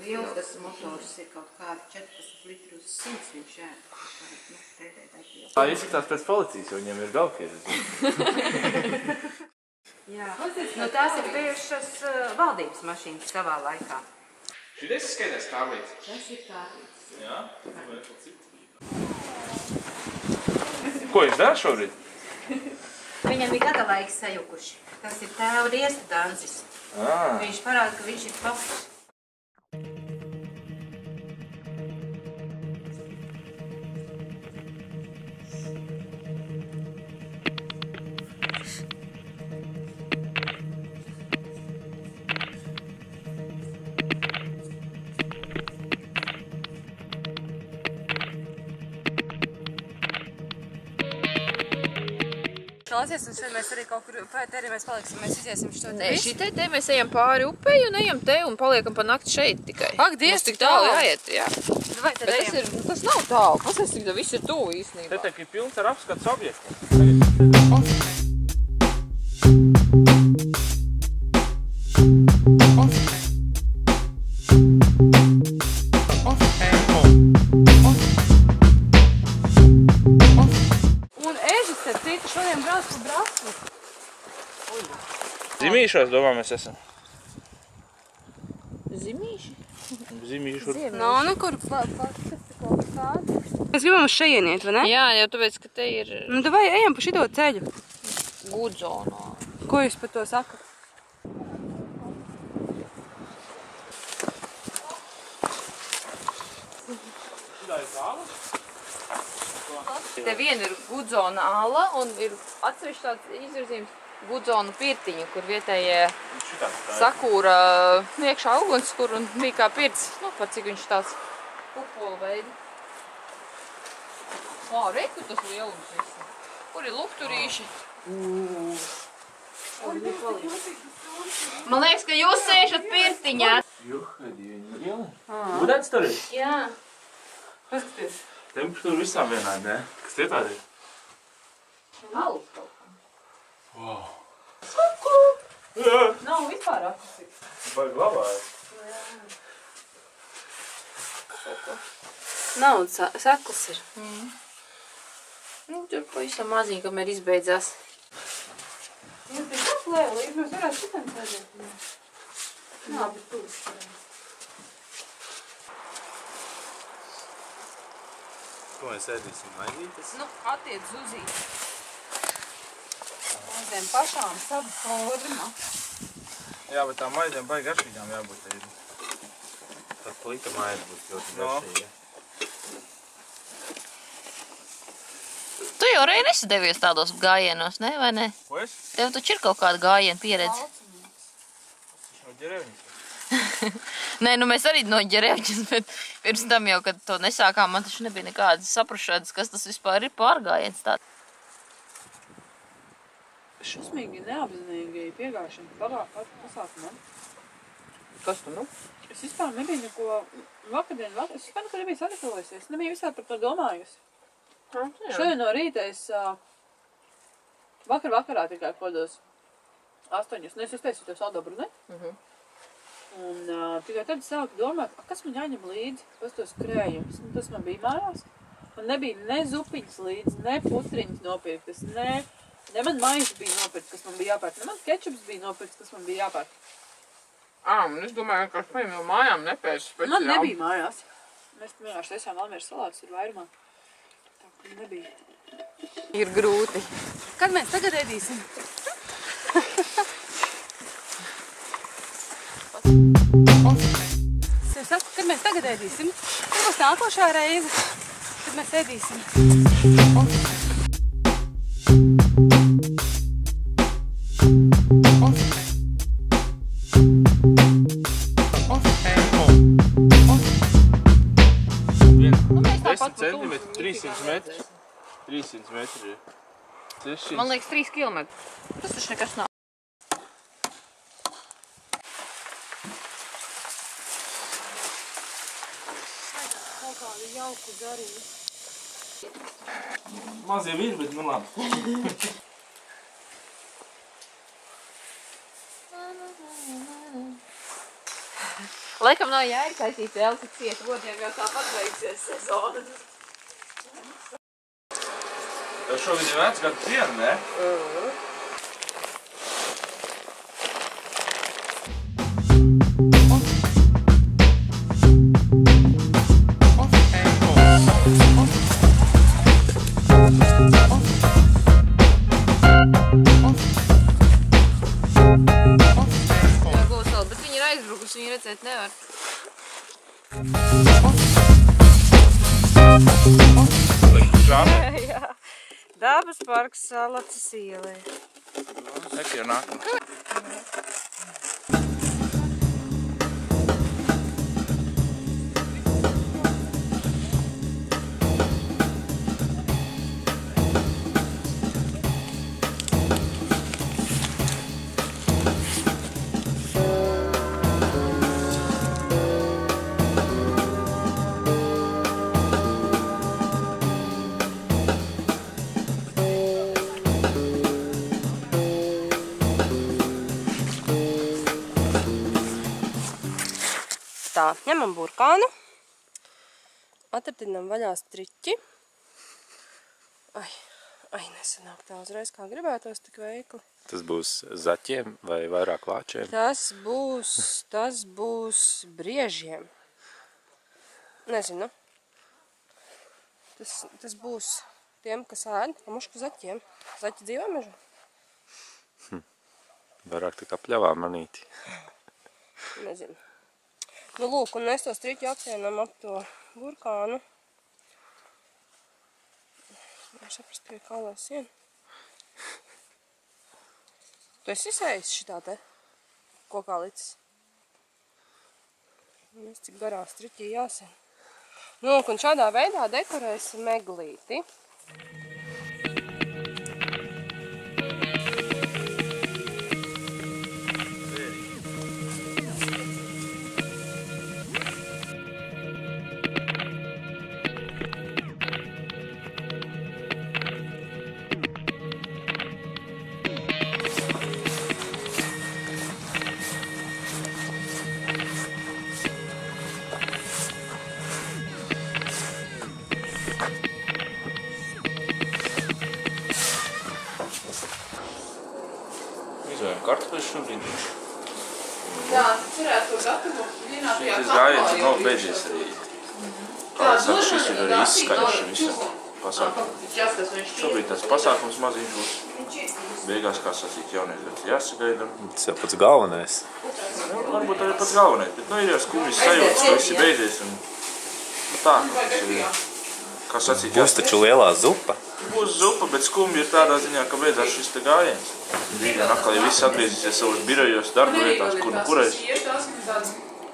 Liels tas motors ir kaut kādi 14 litri uz 100 viņš ēd. Tā izskatās pēc policijas, jo viņiem ir galkie. Jā, no tās ir bijušas valdības mašīnas savā laikā. Šitais skaitās Kārlīts? Tas ir Kārlīts. Jā? Ko jūs dara šobrīd? Viņam ir gada laiki sajukuši. Tas ir tēva riesta dancis. Viņš parāda, ka viņš ir paps. Klausies, un šeit mēs arī kaut kur pēc arī mēs paliksim, mēs iziesim šo te. Nē, šitai te mēs ejam pāri upei un ejam te un paliekam pa nakti šeit tikai. Ak, Dievs, tik tālu jāiet, jā. Vai tad ejam? Tas nav tālu, pasaka, cik viss ir tuvu īstenībā. Te tiek ir pilns ar apskats objektiem. Šodien brauc pa Braslu. Zimīšos, domā, mēs esam. Zimīši? Zimīšur. Nav nekur kādu. Mēs gribam uz šeit iet, vai ne? Jā, jau tāpēc, ka te ir... Nu, vai ejam pa šito ceļu? Gudzonā. Ko jūs par to sakat? Te vien ir Gudzona ala un ir atsevišķi tāds izvirzījums Gudzona pirtiņa, kur vietējie sakūra iekšā ugunskur un bija kā pirts, nu, par cik viņš tāds kupola veidi. Vā, reku tas lielums viss. Kur ir lukturīši? Man liekas, ka jūs sēžat pirtiņā. Juhadi, viņi lieli. Ūdens tur ir? Jā. Paskaties. Temperatūra visām vienādi, ne? Kas tie tādi ir? Alus kaut kā. Wow. Saku! Nav vispār akustīgs. Vai glabājas? Nav, saklis ir. Nu, tur pavisam maziņ, kamēr izbeidzās. Jūs ir tas lielība, mēs varētu šitam sēdēt. Nav, bet tur. Ko mēs ēdīsim? Maizītes? Nu, attiec zuzīt. Maizēm pašām savu formā. Jā, bet tā maizēm baigi garšīgām jābūt. Tad plika maize būs ļoti garšīga. Tu jau reiz esi devies tādos gājienos, ne, vai ne? Ko es? Tev taču ir kaut kāda gājiena pieredze. Tas no ģerevņas. Nē, nu mēs arī no ģerevņas, bet pirms tam jau, kad to nesākām, man taču nebija nekādas saprašanas, kas tas vispār ir pārgājiens tāds. Šusmīgi neapzinīgi piegājušana pasākumam. Kas tu, nu? Es vispār nebiju neko vakardien, es vispār neko nebiju sagatavojusies, nebiju vispār par to domājusi. Šodien no rīta es vakarā tikai kodos 8, un es uzteicu to saldobru, ne? Un tikai tad sāku domāt, kas man jāņem līdzi, kas tos krējumus. Tas man bija mājās. Man nebija ne zupiņas līdzi, ne putriņas nopirktas, ne man maize bija nopirkt, kas man bija jāpērk, ne man kečups bija nopirkt, kas man bija jāpērk. Un es domāju, ka paņem no mājām nepēc speciāli. Man nebija mājās. Mēs vienkārši taisām Valmieras salātus ar vairumā. Tā, ka nebija. Ir grūti. Kad mēs tagad ēdīsim? Es saku, kad mēs tagad ēdīsim? Tur būs nākošā reize, kad mēs ēdīsim. Centimetri, 300 metri. 300 metri. 600. Man liekas 3 kilometri. Tas taču nekas nav. Kaut kādu jauku garību. Mazie ir, bet nu labi. Laikam nav jēga taisīt vēl tik ciet, otiem jau tāpat beigsies sezona. Tev šogad ir vecgadu diena, ne? Bet viņi ir aizbrukusi, viņi redzēt nevar. Jā. Dabas parks Salacas ielē. Ek jau nākamā. Tā, ņemam burkānu, atradinām vaļā striķi. Ai, nesanāk tā uzreiz, kā gribētos, tik veikli. Tas būs zaķiem vai vairāk lāčiem? Tas būs briežiem. Nezinu. Tas būs tiem, kas ēd, mušku zaķiem. Zaķi dzīvo mežā? Vairāk tā kā pļavā manīti. Nezinu. Nu, lūk, un mēs to striķi apsienam ap to burkānu. Var saprast, ka ir kā lai siena. Tu esi izējis šitā te kokā licis? Mēs cik garā striķī jāsien. Nu, lūk, un šādā veidā dekorēsim meglīti. Izvējam kartupeļus šobrīd. Jā, cerētu to gatavu vienātajā Šis gājiens nav beidzies arī. Kā es saku, šis ir arī izskaļš visam pasākumu. Šobrīd tāds pasākums maziņš būs. Beigās, kā sacīt, jaunies gads jāsagaida. Tas jau pats galvenais. Varbūt arī pats galvenais, bet nu ir jau skumjas sajūtas, ka viss ir beidzies. Un tā, kā sacīt, Būs taču lielā zupa. Būs zupa, bet skumja ir tādā ziņā, ka beidzās šis te gājiens. Rītdien atkal, ja viss atgriezīsies savos birojos, darba vietās, kur nu kurais,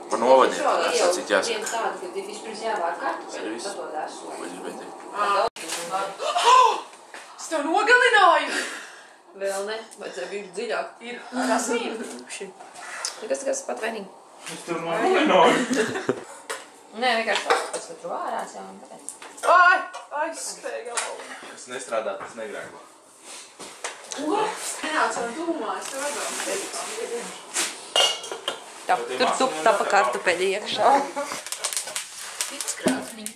pa novadiem, kā sacīt, jāsaka. Tāda, ka ir vispirms jāvār kartupeļus, tad to dēsu. Ko es gribēju? Es tev nogalināju! Vēl ne, vajadzēja būt dziļāk. Ir rasmīri. Kas pat vainīgi. Es tev nogalināju. Nē, vienkārši tas, ka tur vārās jau un tāpēc. Ai, spēja galvu. Es nestrādā, tas negrēko. Ko? Nenāc man tūmā, es tev redzam. Tā, tur tapa kartupeļi iekšā. Cits krāsniņ.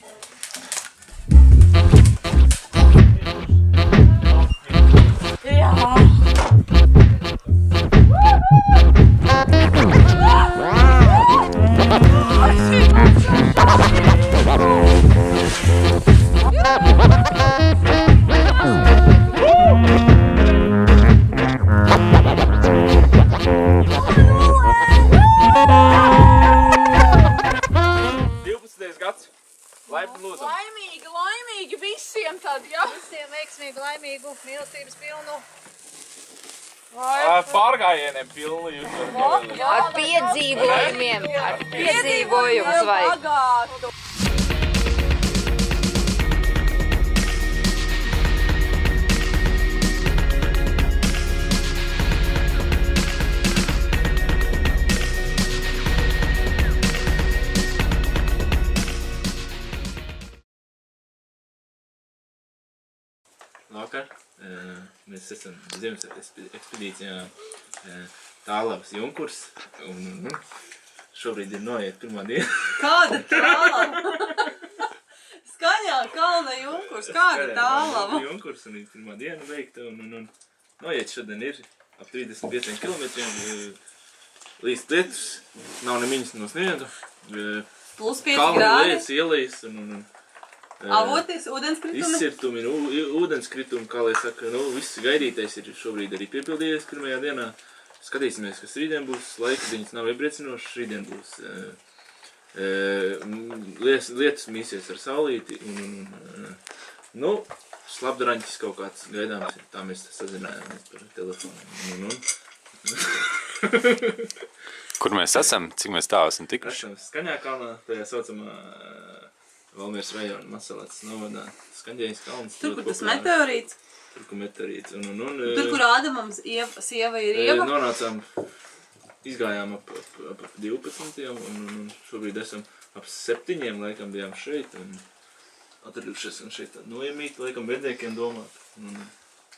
Laimīgi visiem tad, ja? Visiem veiksmīgu, laimīgu, mīlestības pilnu. Pārgājieniem pilni jūs. Ar piedzīvojumiem, ar piedzīvojumus vajag. Pagātu. Vakar mēs esam ziemas ekspedīcijā Tālavas junkurs. Un šobrīd ir noiet pirmā diena. Kāda tālava? Skaņā kalna junkurs, kāda tālava? Junkurs un ir pirmā diena veikta. Un noiet šodien ir ap 35 kilometriem. Līdz lietus. Nav nemiņas no sniega. Plus 5 Kalnu grādi. lietas, ielejas un Avoties, ūdenskritumi. izsirtumi, ūdenskritumi, kā lai saka, viss gaidītais ir šobrīd arī piepildījies pirmajā dienā. Skatīsimies, kas rītdien būs, laika ziņas nav iepriecinošas, rītdien būs lietas mīsies ar saulīti un slapdaraņķis kaut kāds gaidāms, tā mēs sazinājāmies par telefonu. Kur mēs esam? Cik mēs tā esam tikuši? Esam Skaņā kalnā, tajā saucamā Valmieras rajona Masalātas novadā. Skaņģējas kalns. Tur, kur tas meteorīts. Tur, kur meteorīts. Tur, kur Ādamams sieva ir Ieva. Nonācām, izgājām ap 12 un šobrīd esam ap 7 laikam bijām šeit un atradušies un šeit tādu nojamīti laikam bedniekiem domāt.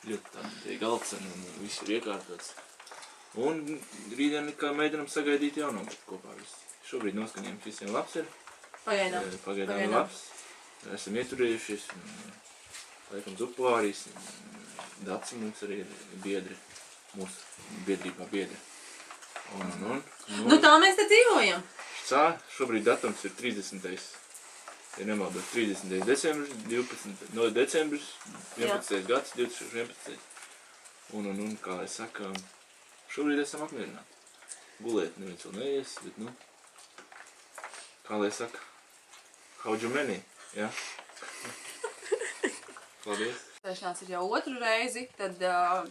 Ļoti tādi galds un viss ir iekārtots. Un rītdien kā mēģinām sagaidīt jauno kopā visi. Šobrīd noskaņojums visiem labs ir. Pagaidām labs. Esam ieturējušies. Laikam Zupulārijas. Daci mums arī ir biedri. Mūsu biedrībā biedri. Tā mēs te dzīvojam. Šobrīd datums ir 30. Ja nemaldos, 30. decembris, 11. gads, 2011. Un kā lai saka, šobrīd esam apmierināti. Gulēt neviens vēl neies, bet kā lai saka, haudžumeni, ja? Paldies. Tēšanās ir jau otru reizi, tad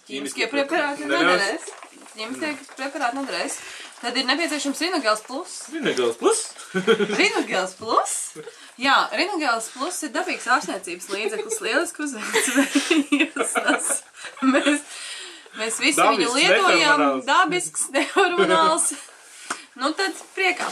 ķīmiskie preparāti nedarēs. Ķīmiskie preparāti nedarēs. Tad ir nepieciešams Rinogels Plus. Rinogels Plus? Rinogels Plus? Jā, Rinogels Plus ir dabīgs ārstniecības līdzeklis, lieliski uzveic. Mēs visi viņu lietojam, dabisks, nehormonāls. Tad priekā.